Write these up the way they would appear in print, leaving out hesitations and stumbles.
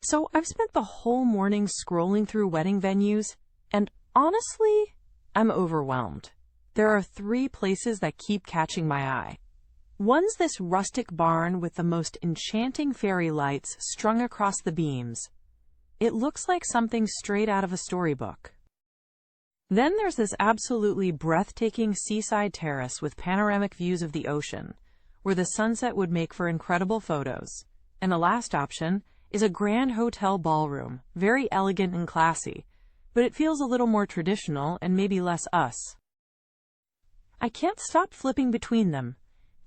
So I've spent the whole morning scrolling through wedding venues, and honestly, I'm overwhelmed. There are three places that keep catching my eye. One's this rustic barn with the most enchanting fairy lights strung across the beams. It looks like something straight out of a storybook. Then there's this absolutely breathtaking seaside terrace with panoramic views of the ocean, where the sunset would make for incredible photos. And the last option is a grand hotel ballroom, very elegant and classy, but it feels a little more traditional and maybe less us. I can't stop flipping between them.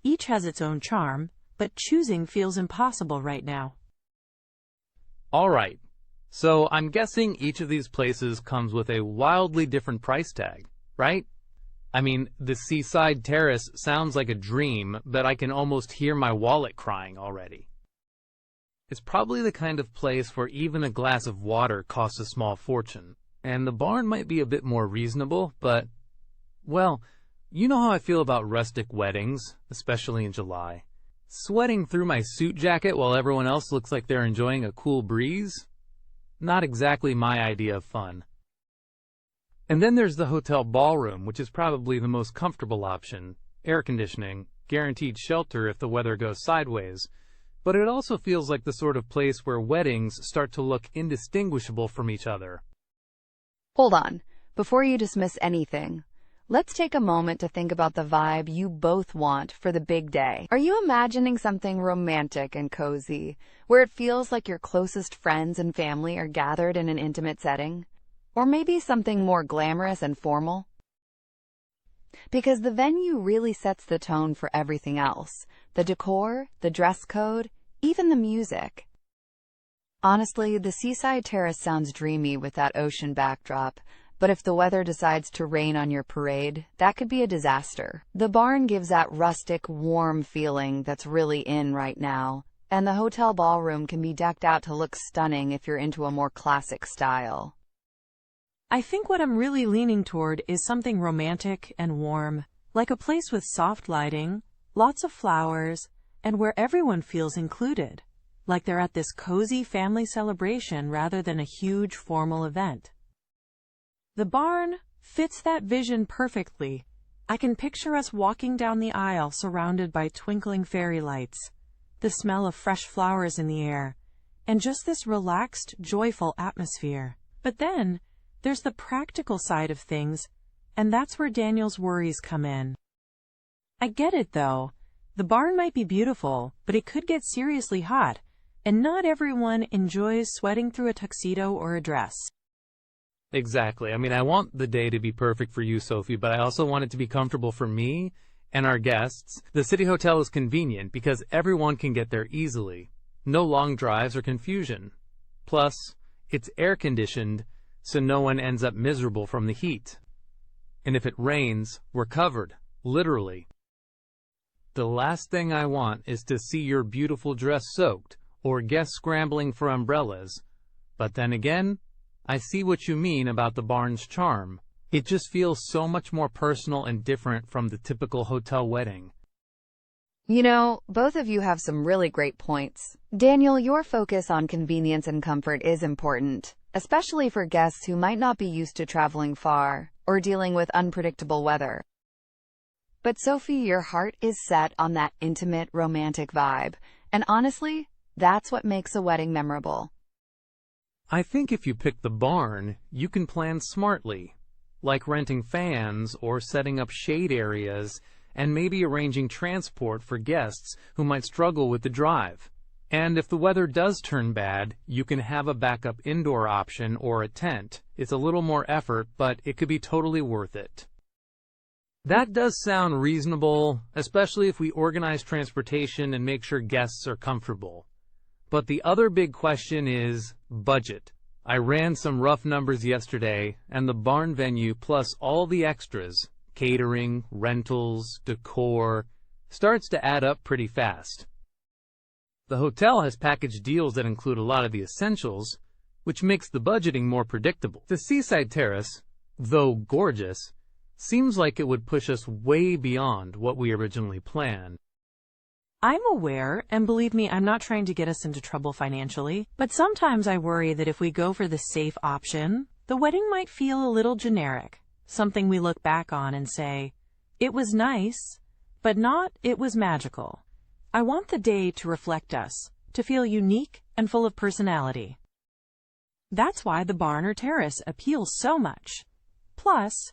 Each has its own charm, but choosing feels impossible right now. All right. So I'm guessing each of these places comes with a wildly different price tag, right? I mean, the seaside terrace sounds like a dream, but I can almost hear my wallet crying already. It's probably the kind of place where even a glass of water costs a small fortune, and the barn might be a bit more reasonable, but, well, you know how I feel about rustic weddings, especially in July. Sweating through my suit jacket while everyone else looks like they're enjoying a cool breeze? Not exactly my idea of fun. And then there's the hotel ballroom, which is probably the most comfortable option. Air conditioning, guaranteed shelter if the weather goes sideways. But it also feels like the sort of place where weddings start to look indistinguishable from each other. Hold on. Before you dismiss anything, let's take a moment to think about the vibe you both want for the big day. Are you imagining something romantic and cozy, where it feels like your closest friends and family are gathered in an intimate setting? Or maybe something more glamorous and formal? Because the venue really sets the tone for everything else. The decor, the dress code, even the music. Honestly, the seaside terrace sounds dreamy with that ocean backdrop, but if the weather decides to rain on your parade, that could be a disaster. The barn gives that rustic, warm feeling that's really in right now, and the hotel ballroom can be decked out to look stunning if you're into a more classic style. I think what I'm really leaning toward is something romantic and warm, like a place with soft lighting, lots of flowers, and where everyone feels included, like they're at this cozy family celebration rather than a huge formal event. The barn fits that vision perfectly. I can picture us walking down the aisle surrounded by twinkling fairy lights, the smell of fresh flowers in the air, and just this relaxed, joyful atmosphere. But then, there's the practical side of things, and that's where Daniel's worries come in. I get it, though. The barn might be beautiful, but it could get seriously hot, and not everyone enjoys sweating through a tuxedo or a dress. Exactly. I mean, I want the day to be perfect for you, Sophie, but I also want it to be comfortable for me and our guests. The City Hotel is convenient because everyone can get there easily. No long drives or confusion. Plus, it's air-conditioned, so no one ends up miserable from the heat. And if it rains, we're covered, literally. The last thing I want is to see your beautiful dress soaked, or guests scrambling for umbrellas. But then again, I see what you mean about the barn's charm. It just feels so much more personal and different from the typical hotel wedding. You know, both of you have some really great points. Daniel, your focus on convenience and comfort is important, especially for guests who might not be used to traveling far or dealing with unpredictable weather. But Sophie, your heart is set on that intimate, romantic vibe, and honestly, that's what makes a wedding memorable. I think if you pick the barn, you can plan smartly, like renting fans or setting up shade areas and maybe arranging transport for guests who might struggle with the drive. And if the weather does turn bad, you can have a backup indoor option or a tent. It's a little more effort, but it could be totally worth it. That does sound reasonable, especially if we organize transportation and make sure guests are comfortable. But the other big question is budget. I ran some rough numbers yesterday, and the barn venue plus all the extras, catering, rentals, decor, starts to add up pretty fast. The hotel has package deals that include a lot of the essentials, which makes the budgeting more predictable. The seaside terrace, though gorgeous, seems like it would push us way beyond what we originally planned. I'm aware, and believe me, I'm not trying to get us into trouble financially, but sometimes I worry that if we go for the safe option, the wedding might feel a little generic, something we look back on and say, it was nice, but not, it was magical. I want the day to reflect us, to feel unique and full of personality. That's why the barn or terrace appeals so much. Plus,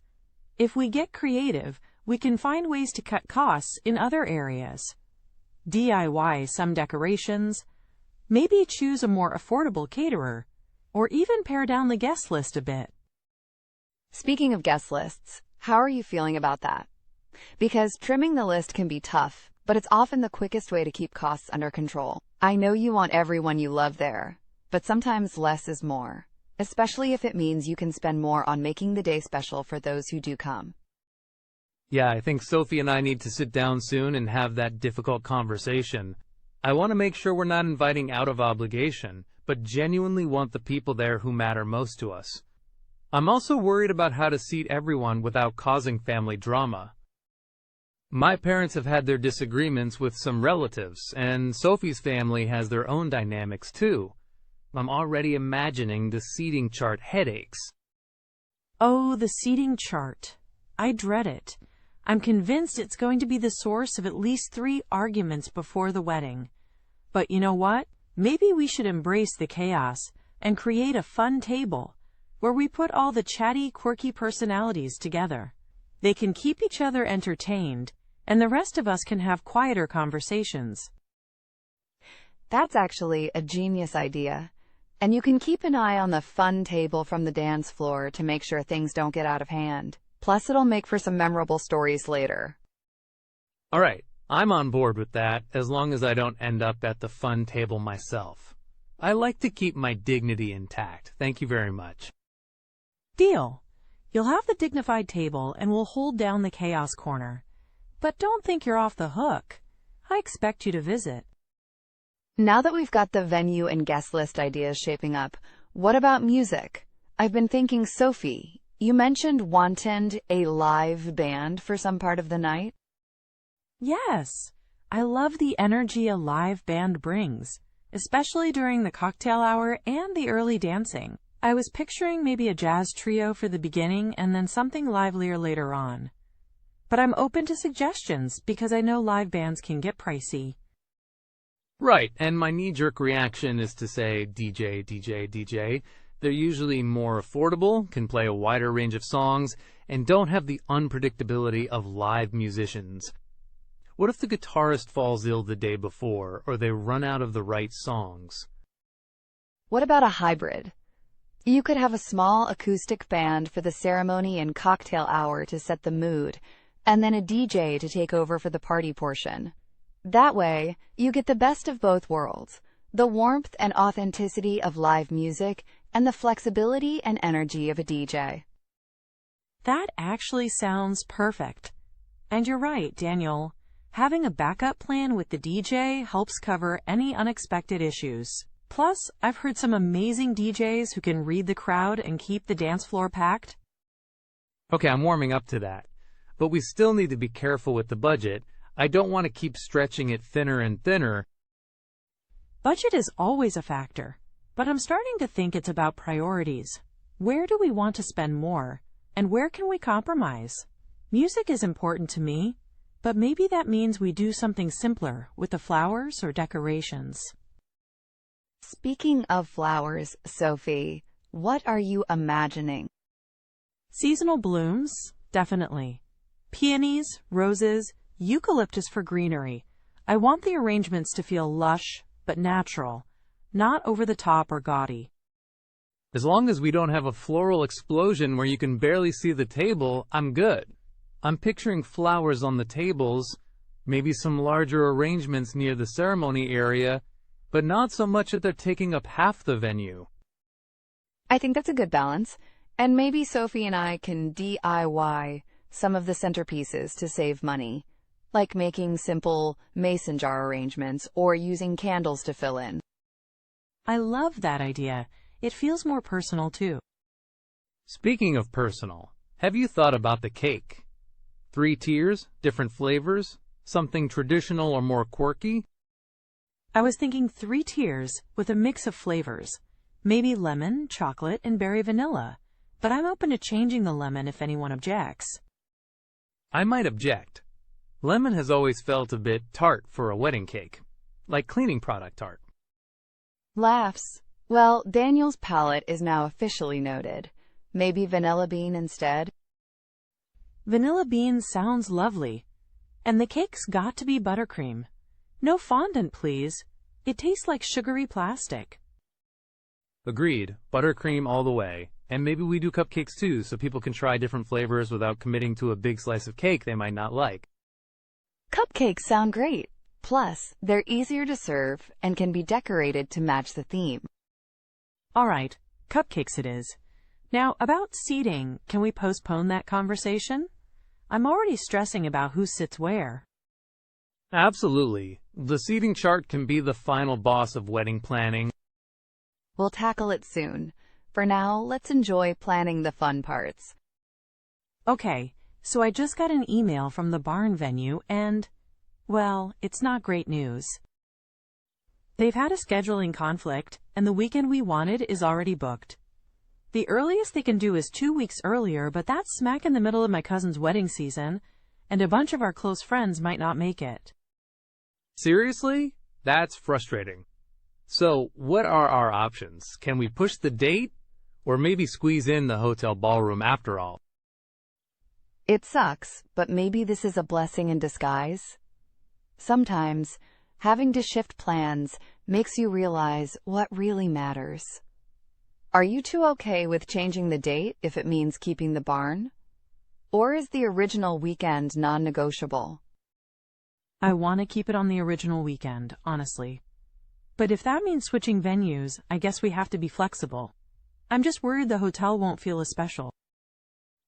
if we get creative, we can find ways to cut costs in other areas. DIY some decorations, maybe choose a more affordable caterer, or even pare down the guest list a bit. Speaking of guest lists, how are you feeling about that? Because trimming the list can be tough, but it's often the quickest way to keep costs under control. I know you want everyone you love there, but sometimes less is more, especially if it means you can spend more on making the day special for those who do come. Yeah, I think Sophie and I need to sit down soon and have that difficult conversation. I want to make sure we're not inviting out of obligation, but genuinely want the people there who matter most to us. I'm also worried about how to seat everyone without causing family drama. My parents have had their disagreements with some relatives, and Sophie's family has their own dynamics too. I'm already imagining the seating chart headaches. Oh, the seating chart. I dread it. I'm convinced it's going to be the source of at least 3 arguments before the wedding. But you know what? Maybe we should embrace the chaos and create a fun table where we put all the chatty, quirky personalities together. They can keep each other entertained, and the rest of us can have quieter conversations. That's actually a genius idea. And you can keep an eye on the fun table from the dance floor to make sure things don't get out of hand. Plus, it'll make for some memorable stories later. All right, I'm on board with that, as long as I don't end up at the fun table myself. I like to keep my dignity intact. Thank you very much. Deal. You'll have the dignified table and we'll hold down the chaos corner. But don't think you're off the hook. I expect you to visit. Now that we've got the venue and guest list ideas shaping up, what about music? I've been thinking, Sophie, you mentioned wanted a live band for some part of the night? Yes, I love the energy a live band brings, especially during the cocktail hour and the early dancing. I was picturing maybe a jazz trio for the beginning and then something livelier later on. But I'm open to suggestions because I know live bands can get pricey. Right, and my knee-jerk reaction is to say DJ, DJ, DJ. They're usually more affordable, can play a wider range of songs, and don't have the unpredictability of live musicians. What if the guitarist falls ill the day before, or they run out of the right songs? What about a hybrid? You could have a small acoustic band for the ceremony and cocktail hour to set the mood, and then a DJ to take over for the party portion. That way, you get the best of both worlds, the warmth and authenticity of live music and the flexibility and energy of a DJ. That actually sounds perfect. And you're right, Daniel. Having a backup plan with the DJ helps cover any unexpected issues. Plus, I've heard some amazing DJs who can read the crowd and keep the dance floor packed. Okay, I'm warming up to that. But we still need to be careful with the budget. I don't want to keep stretching it thinner and thinner. Budget is always a factor, but I'm starting to think it's about priorities. Where do we want to spend more, and where can we compromise? Music is important to me, but maybe that means we do something simpler with the flowers or decorations. Speaking of flowers, Sophie, what are you imagining? Seasonal blooms, definitely. Peonies, roses, eucalyptus for greenery. I want the arrangements to feel lush, but natural, not over the top or gaudy. As long as we don't have a floral explosion where you can barely see the table, I'm good. I'm picturing flowers on the tables, maybe some larger arrangements near the ceremony area, but not so much that they're taking up half the venue. I think that's a good balance, and maybe Sophie and I can DIY some of the centerpieces to save money, like making simple mason jar arrangements or using candles to fill in. I love that idea. It feels more personal too. Speaking of personal, have you thought about the cake? 3 tiers, different flavors, Something traditional or more quirky? I was thinking 3 tiers with a mix of flavors. Maybe lemon, chocolate, and berry vanilla. But I'm open to changing the lemon if anyone objects. I might object. Lemon has always felt a bit tart for a wedding cake, like cleaning product tart. Laughs. Well, Daniel's palate is now officially noted. Maybe vanilla bean instead? Vanilla bean sounds lovely. And the cake's got to be buttercream. No fondant, please. It tastes like sugary plastic. Agreed. Buttercream all the way. And maybe we do cupcakes too, so people can try different flavors without committing to a big slice of cake they might not like. Cupcakes sound great. Plus, they're easier to serve and can be decorated to match the theme. All right, cupcakes it is. Now, about seating, can we postpone that conversation? I'm already stressing about who sits where. Absolutely. The seating chart can be the final boss of wedding planning. We'll tackle it soon. For now, let's enjoy planning the fun parts. Okay, so I just got an email from the barn venue and, well, it's not great news. They've had a scheduling conflict, and the weekend we wanted is already booked. The earliest they can do is 2 weeks earlier, but that's smack in the middle of my cousin's wedding season, and a bunch of our close friends might not make it. Seriously? That's frustrating. So, what are our options? Can we push the date? Or maybe squeeze in the hotel ballroom after all? It sucks, but maybe this is a blessing in disguise. Sometimes, having to shift plans makes you realize what really matters. Are you two okay with changing the date if it means keeping the barn? Or is the original weekend non-negotiable? I want to keep it on the original weekend, honestly. But if that means switching venues, I guess we have to be flexible. I'm just worried the hotel won't feel as special.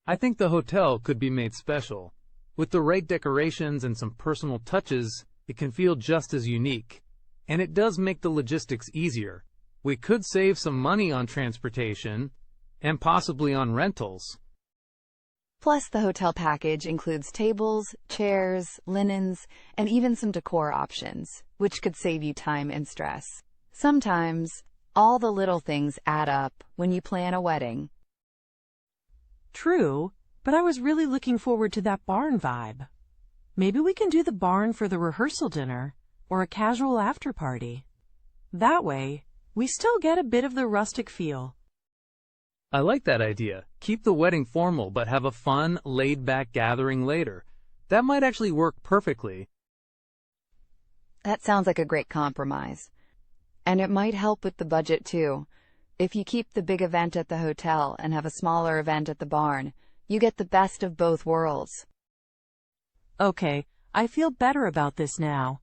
I think the hotel could be made special. With the right decorations and some personal touches, it can feel just as unique. And it does make the logistics easier. We could save some money on transportation and possibly on rentals. Plus, the hotel package includes tables, chairs, linens, and even some decor options, which could save you time and stress. Sometimes, all the little things add up when you plan a wedding. True, but I was really looking forward to that barn vibe. Maybe we can do the barn for the rehearsal dinner or a casual after party. That way, we still get a bit of the rustic feel. I like that idea. Keep the wedding formal but have a fun, laid-back gathering later. That might actually work perfectly. That sounds like a great compromise. And it might help with the budget too. If you keep the big event at the hotel and have a smaller event at the barn, you get the best of both worlds. Okay, I feel better about this now.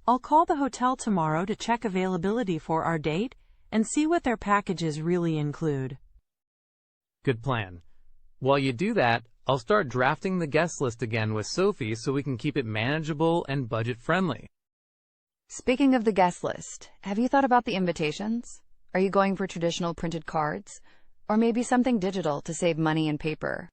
I'll call the hotel tomorrow to check availability for our date and see what their packages really include. Good plan. While you do that, I'll start drafting the guest list again with Sophie so we can keep it manageable and budget-friendly. Speaking of the guest list, have you thought about the invitations? Are you going for traditional printed cards? Or maybe something digital to save money and paper?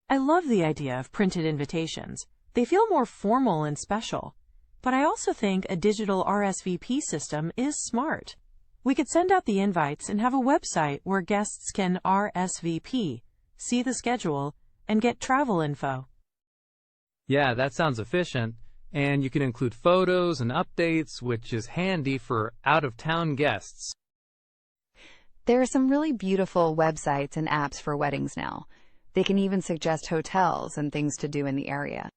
I love the idea of printed invitations. They feel more formal and special. But I also think a digital RSVP system is smart. We could send out the invites and have a website where guests can RSVP, see the schedule, and get travel info. Yeah, that sounds efficient. And you can include photos and updates, which is handy for out-of-town guests. There are some really beautiful websites and apps for weddings now. They can even suggest hotels and things to do in the area.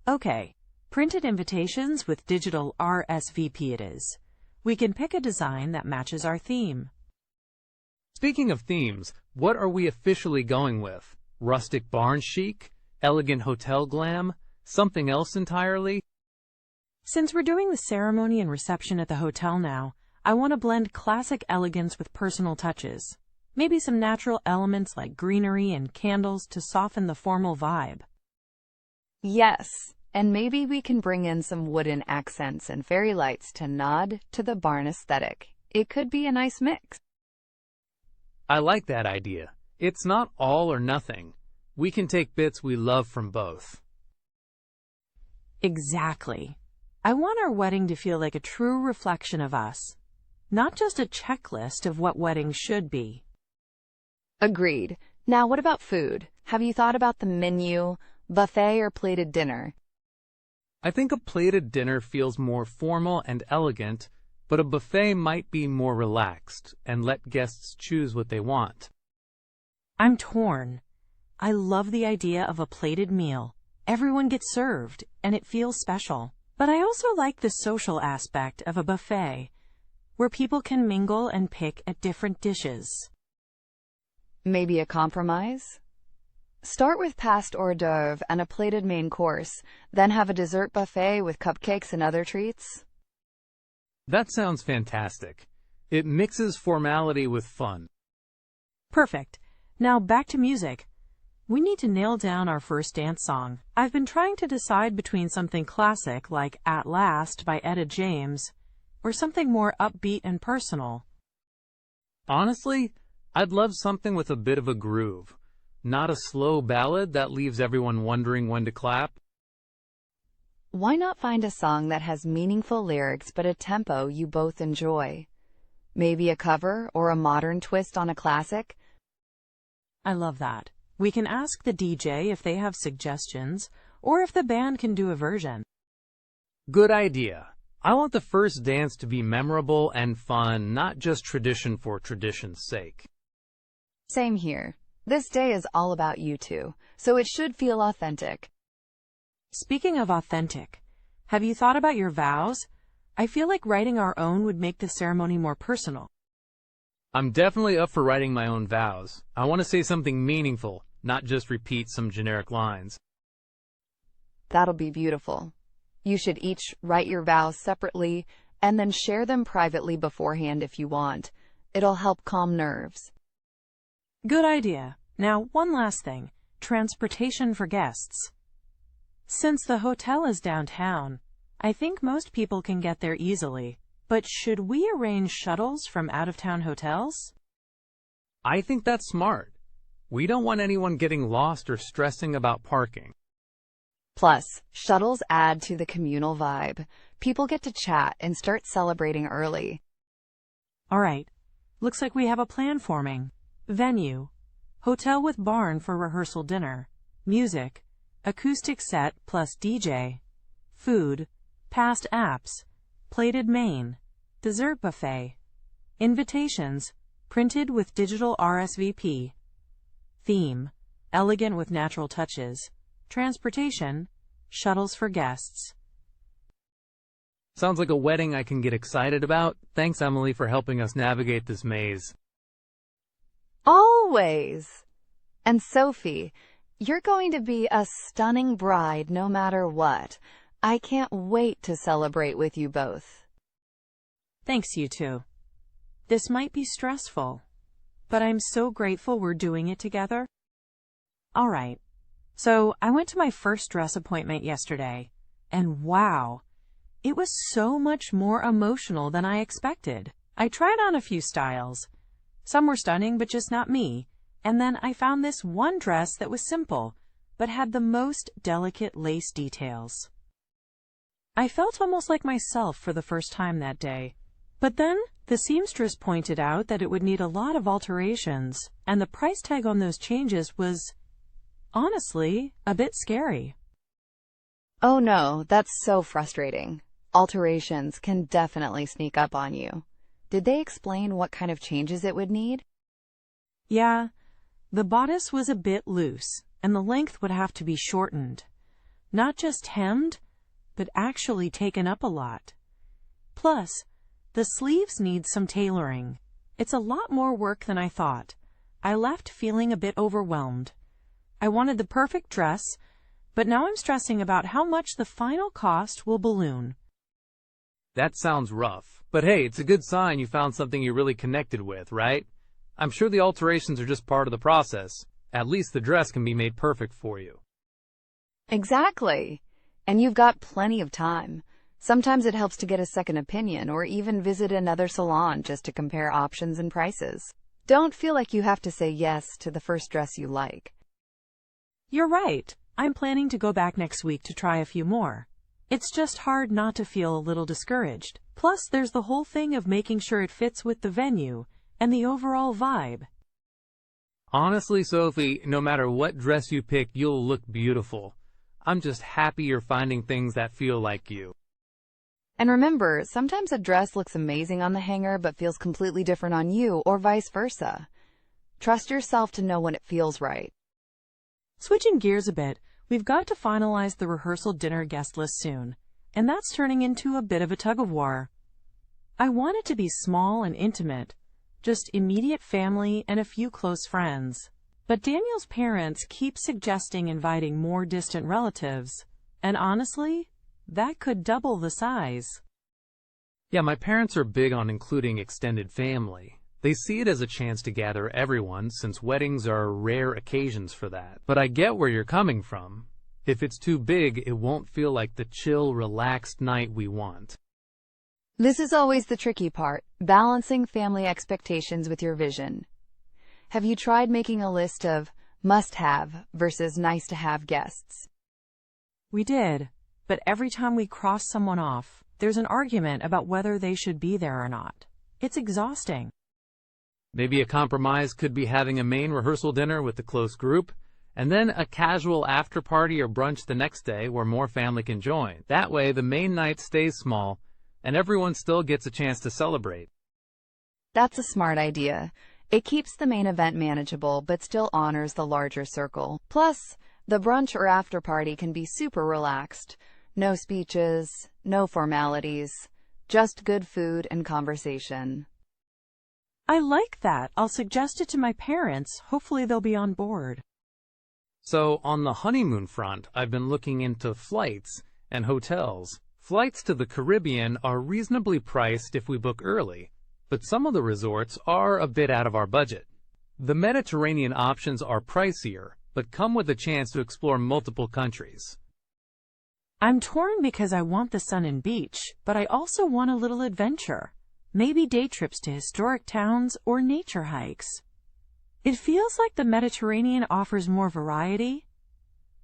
Okay, printed invitations with digital RSVP it is. We can pick a design that matches our theme. Speaking of themes, what are we officially going with? Rustic barn chic? Elegant hotel glam? Something else entirely? Since we're doing the ceremony and reception at the hotel now, I want to blend classic elegance with personal touches. Maybe some natural elements like greenery and candles to soften the formal vibe. Yes, and maybe we can bring in some wooden accents and fairy lights to nod to the barn aesthetic. It could be a nice mix. I like that idea. It's not all or nothing. We can take bits we love from both. Exactly. I want our wedding to feel like a true reflection of us, not just a checklist of what weddings should be. Agreed. Now, what about food? Have you thought about the menu, buffet or plated dinner? I think a plated dinner feels more formal and elegant, but a buffet might be more relaxed and let guests choose what they want. I'm torn. I love the idea of a plated meal. Everyone gets served, and it feels special. But I also like the social aspect of a buffet, where people can mingle and pick at different dishes. Maybe a compromise? Start with past hors d'oeuvre and a plated main course, then have a dessert buffet with cupcakes and other treats. That sounds fantastic. It mixes formality with fun. Perfect. Now back to music. We need to nail down our first dance song. I've been trying to decide between something classic like At Last by Etta James or something more upbeat and personal. Honestly, I'd love something with a bit of a groove, not a slow ballad that leaves everyone wondering when to clap. Why not find a song that has meaningful lyrics but a tempo you both enjoy? Maybe a cover or a modern twist on a classic? I love that. We can ask the DJ if they have suggestions, or if the band can do a version. Good idea. I want the first dance to be memorable and fun, not just tradition for tradition's sake. Same here. This day is all about you two, so it should feel authentic. Speaking of authentic, have you thought about your vows? I feel like writing our own would make the ceremony more personal. I'm definitely up for writing my own vows. I want to say something meaningful, not just repeat some generic lines. That'll be beautiful. You should each write your vows separately and then share them privately beforehand if you want. It'll help calm nerves. Good idea. Now, one last thing. Transportation for guests. Since the hotel is downtown, I think most people can get there easily. But should we arrange shuttles from out-of-town hotels? I think that's smart. We don't want anyone getting lost or stressing about parking. Plus, shuttles add to the communal vibe. People get to chat and start celebrating early. All right. Looks like we have a plan forming. Venue. Hotel with barn for rehearsal dinner. Music. Acoustic set plus DJ. Food. Past apps. Plated main. Dessert buffet. Invitations. Printed with digital RSVP. Theme. Elegant with natural touches. Transportation. Shuttles for guests. Sounds like a wedding I can get excited about. Thanks, Emily, for helping us navigate this maze. Always! And Sophie, you're going to be a stunning bride no matter what. I can't wait to celebrate with you both. Thanks, you two. This might be stressful, but I'm so grateful we're doing it together. All right. So I went to my first dress appointment yesterday, and wow, it was so much more emotional than I expected. I tried on a few styles. Some were stunning, but just not me. And then I found this one dress that was simple, but had the most delicate lace details. I felt almost like myself for the first time that day. But then the seamstress pointed out that it would need a lot of alterations, and the price tag on those changes was, honestly, a bit scary. Oh no, that's so frustrating. Alterations can definitely sneak up on you. Did they explain what kind of changes it would need? Yeah, the bodice was a bit loose, and the length would have to be shortened. Not just hemmed, but actually taken up a lot. Plus, the sleeves need some tailoring. It's a lot more work than I thought. I left feeling a bit overwhelmed. I wanted the perfect dress, but now I'm stressing about how much the final cost will balloon. That sounds rough. But hey, it's a good sign you found something you really connected with, right? I'm sure the alterations are just part of the process. At least the dress can be made perfect for you. Exactly. And you've got plenty of time. Sometimes it helps to get a second opinion or even visit another salon just to compare options and prices. Don't feel like you have to say yes to the first dress you like. You're right. I'm planning to go back next week to try a few more. It's just hard not to feel a little discouraged. Plus, there's the whole thing of making sure it fits with the venue and the overall vibe. Honestly, Sophie, no matter what dress you pick, you'll look beautiful. I'm just happy you're finding things that feel like you. And remember, sometimes a dress looks amazing on the hanger but feels completely different on you, or vice versa. Trust yourself to know when it feels right. Switching gears a bit, we've got to finalize the rehearsal dinner guest list soon, and that's turning into a bit of a tug-of-war. I want it to be small and intimate, just immediate family and a few close friends. But Daniel's parents keep suggesting inviting more distant relatives, and honestly, that could double the size. Yeah, my parents are big on including extended family. They see it as a chance to gather everyone, since weddings are rare occasions for that. But I get where you're coming from. If it's too big, it won't feel like the chill, relaxed night we want. This is always the tricky part, balancing family expectations with your vision. Have you tried making a list of must-have versus nice-to-have guests? We did, but every time we cross someone off, there's an argument about whether they should be there or not. It's exhausting. Maybe a compromise could be having a main rehearsal dinner with the close group, and then a casual after-party or brunch the next day where more family can join. That way, the main night stays small, and everyone still gets a chance to celebrate. That's a smart idea. It keeps the main event manageable, but still honors the larger circle. Plus, the brunch or after party can be super relaxed. No speeches, no formalities, just good food and conversation. I like that. I'll suggest it to my parents. Hopefully they'll be on board. So, on the honeymoon front, I've been looking into flights and hotels. Flights to the Caribbean are reasonably priced if we book early, but some of the resorts are a bit out of our budget. The Mediterranean options are pricier, but come with a chance to explore multiple countries. I'm torn because I want the sun and beach, but I also want a little adventure. Maybe day trips to historic towns or nature hikes. It feels like the Mediterranean offers more variety,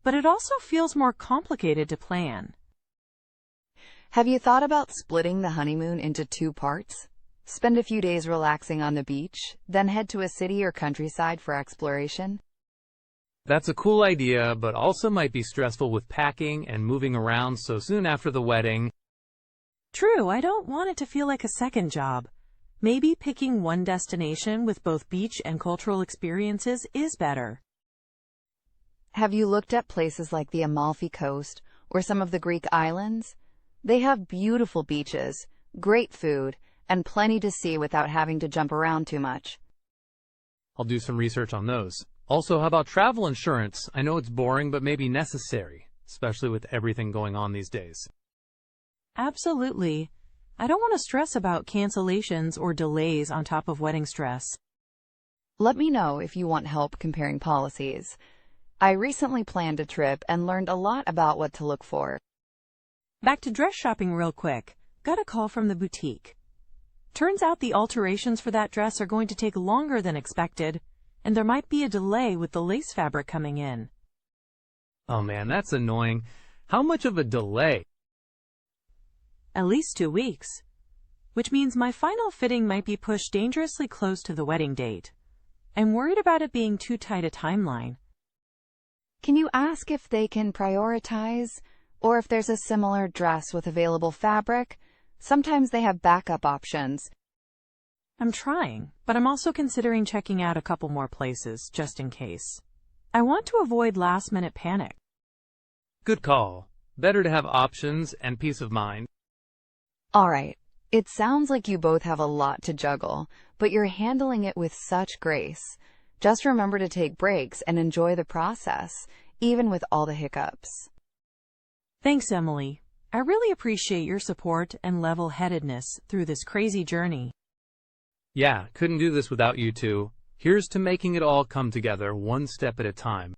but it also feels more complicated to plan. Have you thought about splitting the honeymoon into 2 parts? Spend a few days relaxing on the beach, then head to a city or countryside for exploration? That's a cool idea, but also might be stressful with packing and moving around so soon after the wedding. True, I don't want it to feel like a second job. Maybe picking one destination with both beach and cultural experiences is better. Have you looked at places like the Amalfi Coast or some of the Greek islands? They have beautiful beaches, great food, and plenty to see without having to jump around too much. I'll do some research on those. Also, how about travel insurance? I know it's boring, but maybe necessary, especially with everything going on these days. Absolutely. I don't want to stress about cancellations or delays on top of wedding stress. Let me know if you want help comparing policies. I recently planned a trip and learned a lot about what to look for. Back to dress shopping real quick. Got a call from the boutique. Turns out the alterations for that dress are going to take longer than expected, and there might be a delay with the lace fabric coming in. Oh man, that's annoying. How much of a delay? At least 2 weeks. Which means my final fitting might be pushed dangerously close to the wedding date. I'm worried about it being too tight a timeline. Can you ask if they can prioritize, or if there's a similar dress with available fabric? Sometimes they have backup options. I'm trying, but I'm also considering checking out a couple more places, just in case. I want to avoid last-minute panic. Good call. Better to have options and peace of mind. All right, it sounds like you both have a lot to juggle, but you're handling it with such grace. Just remember to take breaks and enjoy the process, even with all the hiccups. Thanks, Emily. I really appreciate your support and level-headedness through this crazy journey. Yeah, couldn't do this without you two. Here's to making it all come together one step at a time.